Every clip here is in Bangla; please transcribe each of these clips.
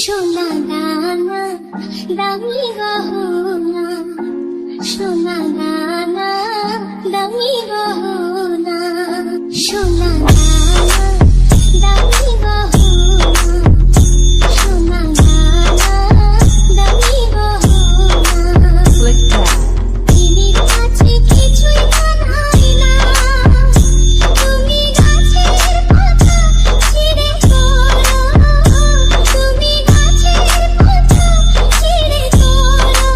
সোনা দানা দামি গহনা, সোনা দানা দামি গহনা, সোনা দানা দামি গহনা, সোনা দানা দামি গহনা। পৃথিবীর কাছে কিছুই জানাই না, তুমি গাছের পাতা ছিঁড়ে তোলো, তুমি গাছের পাতা ছিঁড়ে তোলো,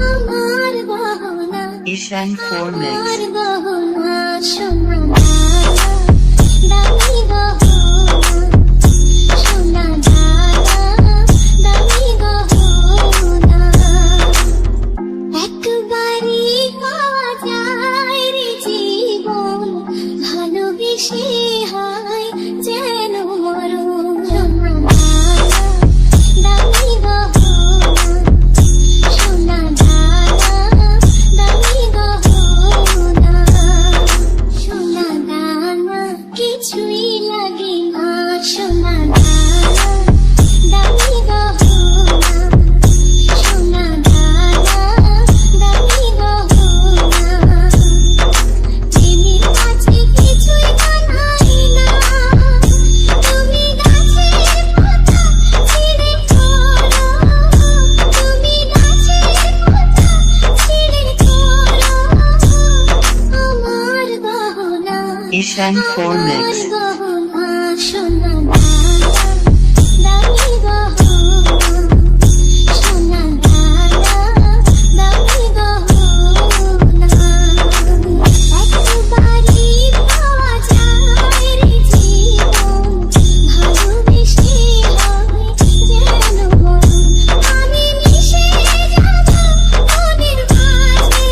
আমার গহনা, Ishan for আমার mix. গহনা, সোনা দানা দামি গহনা, সোনা দানা দামি গহনা। একবারই পাওয়া যায় রে জীবন, ভালোবেসে হয় যেন মরণ। সোনা দানা দামি গহনা, সোনা দানা দামি গহনা, সোনা দানা কিছুই লাগে না, সোনা দানা দামি গহনা, সোনা দানা দামি গহনা। প্রেমের কাছে কিছুই জানাই না, তুমি গাছের পাতা ছিঁড়ে তোলো, তুমি গাছের পাতা ছিঁড়ে তোলো, আমার গহনা, Ishan for আমার mix. গহনা, সোনা দানা দামি গহনা, সোনা দানা দামি গহনা। একবারই পাওয়া যায় রে জীবন, ভালোবেসে হয় যেন মরণ। আমি মিশে যাব মনের মাঝে,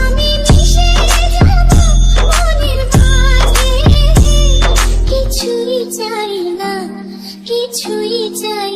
আমি মিশে যাব মনের মাঝে, কিছুই চাই না, কিছুই চাই